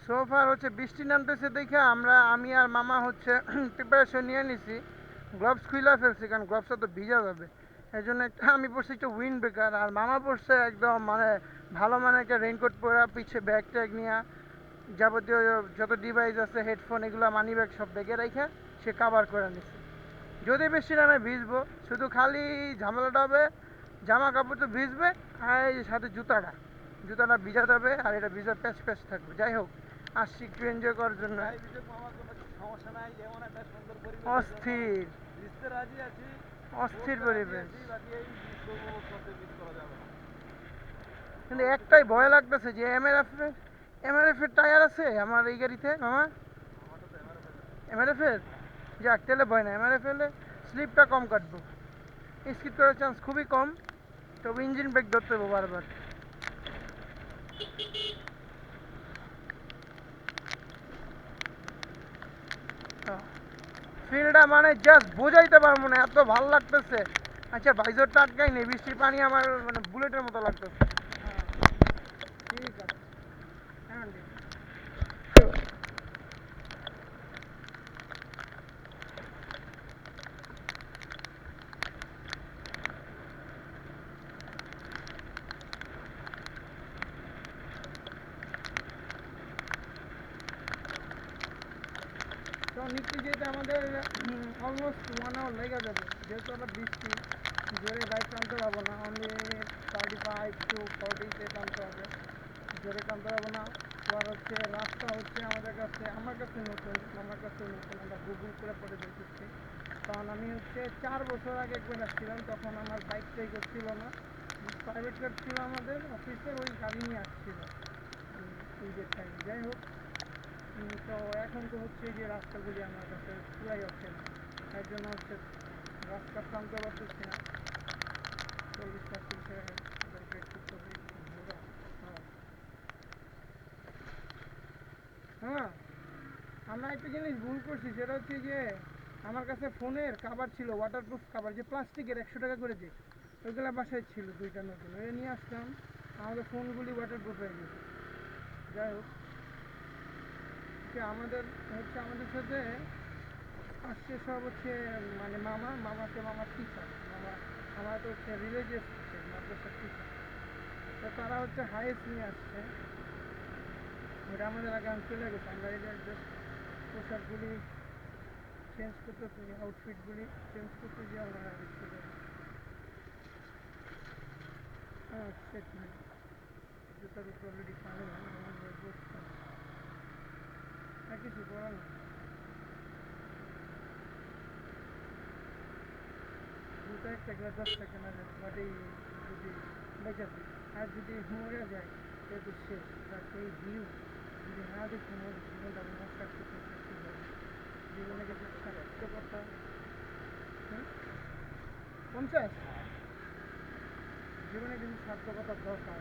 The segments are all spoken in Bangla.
সোফার হচ্ছে বৃষ্টি নামতেছে দেখে আমি আর মামা হচ্ছে প্রিপারেশন নিয়ে নিছি। গ্লাভস খুলে ফেলছি কারণ গ্লাভসটা তো ভিজা যাবে। এই জন্য আমি পড়ছি একটু উইন্ড ব্রেকার, আর মামা পড়ছে একদম মানে ভালো মানে একটা রেইনকোট পরা, পিছে ব্যাগ ট্যাগ নিয়ে যাবতীয় যত ডিভাইস আছে, হেডফোন, এগুলো মানি ব্যাগ সব ব্যাগে রেখে সে কাভার করে নিছে। যদি বৃষ্টি নামে ভিজবো, শুধু খালি ঝামেলাটা হবে জামা কাপড় তো ভিজবে, আর এই যে সাথে জুতাটা জুতাটা ভিজা যাবে, আর এটা ভিজা প্যাচ প্যাচ থাকবে। যাই হোক, আসছি একটু এনজয় করার জন্য। সমস্যা নাই, যেমন একটা সুন্দর পরিবেশ, অস্থির ভিজতে রাজি আছি, অস্থির পরিবেশ। বাকি এই বৃষ্টি উপভোগ করতে মিস করা যাবে না। কিন্তু একটাই ভয় লাগতেছে যে এমআরএফ এর টায়ার আছে আমার এই গাড়িতে মামা। আমারটা তো এবারে ফেলে এমআরএফ এর, যাক তাহলে ভয় না। এমআরএফ এলে স্লিপটা কম কাটবো, স্কিড করার চান্স খুবই কম, তবে ইঞ্জিন ব্রেক ধরতে হবে বারবার। ফিলটা মানে জাস্ট বোঝাইতে পারবো না, এত ভাল লাগতেছে। আচ্ছা ভাইজরটা আটকাই নেই, বৃষ্টির পানি আমার মানে বুলেটের মতো লাগতেছে। ঠিক আছে, হ্যাঁ ঠিক। তো নিচে যেতে আমাদের অলমোস্ট 1 আওয়ার লেগে যাবে, যেহেতু আবার বৃষ্টি, জোরে বাইক টানতে পারবো না। অনলি 35 to 40-তে টানতে হবে, জোরে টানতে পারবো না। আর হচ্ছে রাস্তা হচ্ছে আমার কাছে নতুন, আমার কাছে নতুন, আমরা গুগল করে পরে দেখেছি। কারণ আমি হচ্ছে 4 বছর আগে একবার আসছিলাম, তখন আমার বাইক টাইক ছিল না, প্রাইভেট কার ছিল আমাদের অফিসে, ওই গাড়ি নিয়ে আসছিল ঈদের টাইম। যাই হোক, তো এখন তো হচ্ছে যে রাস্তাগুলি আমার কাছে পুরাই হচ্ছে না, তার জন্য হচ্ছে রাস্তা টানতে পারতেছি না। 40-50 ব্রেক করতে হবে। হ্যাঁ হ্যাঁ, আমরা একটা জিনিস ভুল করছি, সেটা হচ্ছে যে আমার কাছে ফোনের কাভার ছিল, ওয়াটারপ্রুফ কাভার, যে প্লাস্টিকের 100 টাকা করে যে, ওইগুলো বাসায় ছিল দুইটা নতুন, ওই নিয়ে আসলাম, আমাদের ফোনগুলি ওয়াটারপ্রুফ হয়ে গেছে। যাই হোক, আমাদের সাথে আসছে সব হচ্ছে মানে মামার টিচার, আমার তো হচ্ছে রিলিজিয়াস টিচার, মাদ্রাসার টিচার। তো তারা হচ্ছে হাইয়েস্ট নিয়ে আসছে, ওটা আমাদের আগে আমি চলে গেছে। আমরা এই যে পোশাকগুলি চেঞ্জ করতেছি, আউটফিটগুলি চেঞ্জ করতেছি, আমরা আগে চলে গেছি। হ্যাঁ সেট নেই, জুতার উপর অলরেডি পানি বসছে, আর কিছু করার নেই। জুতা একটা গ্লাস 10 টাকা না, বাট এই যদি বেঁচাতে, আর যদি মরে যায় সেহেতু শেষ। বাট এই ভিউ যদি না দেখি মোর জীবনটা নষ্ট করতে শেষ হবে। জীবনে কিছু সার্থকতা। 50, জীবনে কিছু সার্থকতার দরকার,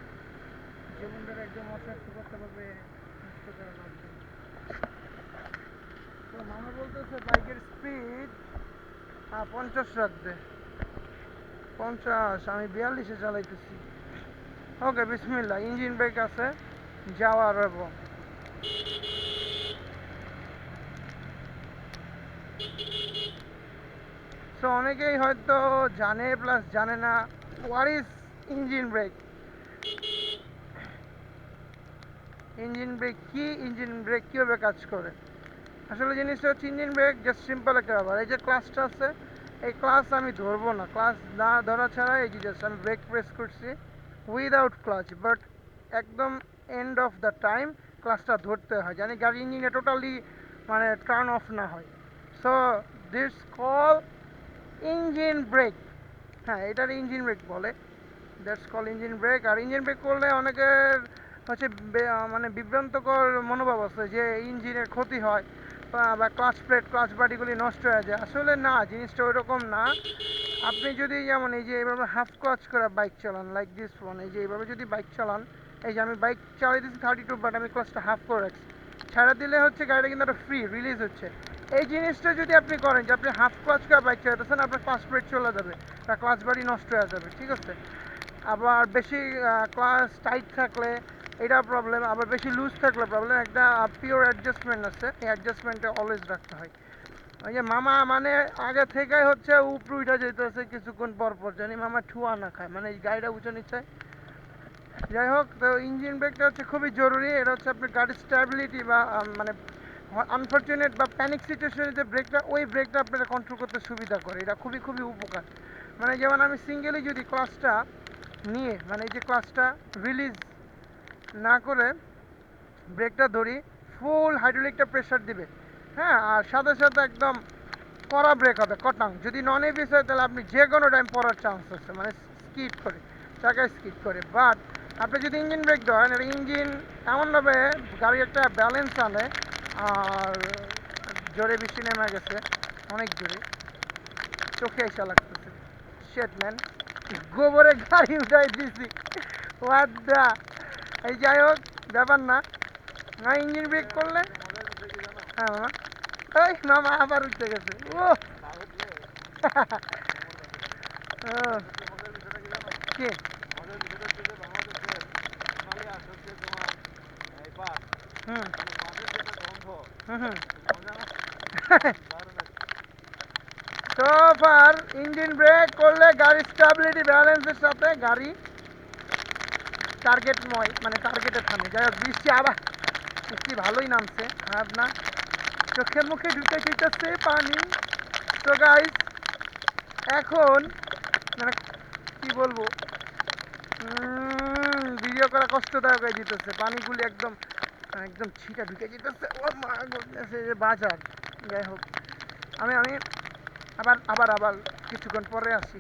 জীবনটার একদম অসার্থকতাভাবে নষ্ট করা লাগবে। তো মামা বলতেছে বাইকের স্পিড 50 রাখবে। 50, আমি 42-এ চালাইতেছি। ওকে বিসমিল্লাহ, ইঞ্জিন ব্রেক আছে, যাওয়ার এবং সো অনেকেই হয়তো জানে প্লাস জানে না what is engine brake. Engine brake কীভাবে কাজ করে? আসলে জিনিসটা হচ্ছে ইঞ্জিন ব্রেক জাস্ট সিম্পল একটা ব্যাপার। এই যে ক্লাসটা আছে, এই ক্লাস আমি ধরবো না, ক্লাস না ধরা ছাড়া এই যে জাস্ট আমি ব্রেক প্রেস করছি উইদাউট ক্লাচ, বাট একদম এন্ড অফ দ্য টাইম ক্লাসটা ধরতে হয়, জানি গাড়ি ইঞ্জিনে টোটালি মানে টার্ন অফ না হয়। So this call engine brake. হ্যাঁ, এটার ইঞ্জিন ব্রেক বলে, দ্যাটস কল ইঞ্জিন ব্রেক। আর ইঞ্জিন ব্রেক করলে অনেকের হচ্ছে মানে বিভ্রান্তকর মনোভাব আছে যে ইঞ্জিনের ক্ষতি হয় বা ক্লাচ বাটিগুলি নষ্ট হয়ে যায়। আসলে না, জিনিসটা ওইরকম না। আপনি যদি যেমন এই যে এইভাবে হাফ ক্লাচ করে বাইক চালান, লাইক দিস ওয়ান, এই যে এইভাবে যদি বাইক চালান, এই যে আমি বাইক চালাই দিচ্ছি 32, বাট আমি ক্লাচটা হাফ করে রাখছি, ছাড়া দিলে হচ্ছে গাড়িটা কিন্তু একটা ফ্রি রিলিজ হচ্ছে। এই জিনিসটা যদি আপনি করেন যে আপনি হাফ ক্লাচ করে বাইক চালাতেছেন, আপনার ক্লাচ প্লেট চলে যাবে বা ক্লাচ বাড়ি নষ্ট হয়ে যাবে, ঠিক আছে? আবার বেশি ক্লাচ টাইট থাকলে এটা প্রবলেম। আবার বেশি লুজ থাকলে প্রবলেম। একটা পিওর অ্যাডজাস্টমেন্ট আছে, এই অ্যাডজাস্টমেন্টটা অলওয়েজ রাখতে হয়। ওই যে মামা মানে আগে থেকেই হচ্ছে উপরে উঠে যেতেছে কিছুক্ষণ পর পর, জানি মামা ঠুয়া না খায়, মানে এই গাড়িটা উঁচু নিচ্ছে। যাই হোক, তো ইঞ্জিন ব্রেকটা হচ্ছে খুবই জরুরি। এটা হচ্ছে আপনার গাড়ির স্ট্যাবিলিটি বা মানে আনফর্চুনেট বা প্যানিক সিচুয়েশনে যে ব্রেকটা, ওই ব্রেকটা আপনারা কন্ট্রোল করতে সুবিধা করে। এটা খুবই খুবই উপকার। মানে যেমন আমি সিঙ্গেলি যদি ক্লাচটা নিয়ে, মানে এই যে ক্লাচটা রিলিজ না করে ব্রেকটা ধরি, ফুল হাইড্রোলিকটা প্রেশার দিবে, হ্যাঁ, আর সাথে সাথে একদম কড়া ব্রেক হবে কটাং। যদি নন এবিএস হয় তাহলে আপনি যে কোনো টাইম পড়ার চান্স আছে, মানে স্কিড করে, চাকায় স্কিড করে। বাট আপনি যদি ইঞ্জিন ব্রেক ধরেন, এটা ইঞ্জিন এমনভাবে গাড়ি একটা ব্যালেন্স আনে। আর জোরে বৃষ্টি নেমে গেছে, অনেক জোরে, চোখে এসে লাগতেছে। শেট ম্যান, গোবরে গাড়ি উঠাই দিছি, ওয়াদা। এই যাই হোক, ব্যাপার না। হ্যাঁ, ইঞ্জিন ব্রেক করলে, মজার বিষয় কি জানো? হ্যাঁ মামা, ওই মামা আবার উঠতে গেছে। ও না উঠলে ও, মজার বিষয়টা কি জানো? কি? মজার বিষয়টা হচ্ছে যে বাংলাদেশের সোনালী আঁশ হচ্ছে তোমার এই পাট, হুম মানে পাটের যে একটা গন্ধ, হুম হুম। মজা না? দারুণ একটা। তো ফার ইঞ্জিন ব্রেক করলে গাড়ির স্টেবিলিটি ব্যালেন্সের সাথে গাড়ি টার্গেটময়, মানে টার্গেটে থামে। যাই হোক, বৃষ্টি আবার, বৃষ্টি ভালোই নামছে, খারাপ না। চোখে মুখে ঢুকে যেতেছে পানি। তো গাইস, এখন মানে কি বলবো, ভিডিও করা কষ্টদায়ক হয়ে যেতেছে। পানিগুলি একদম একদম ছিটা ঢুকে যেতেছে। ও মা গোডনেস, এই যে বাজার। যাই হোক, আমি আবার আবার আবার কিছুক্ষণ পরে আসি।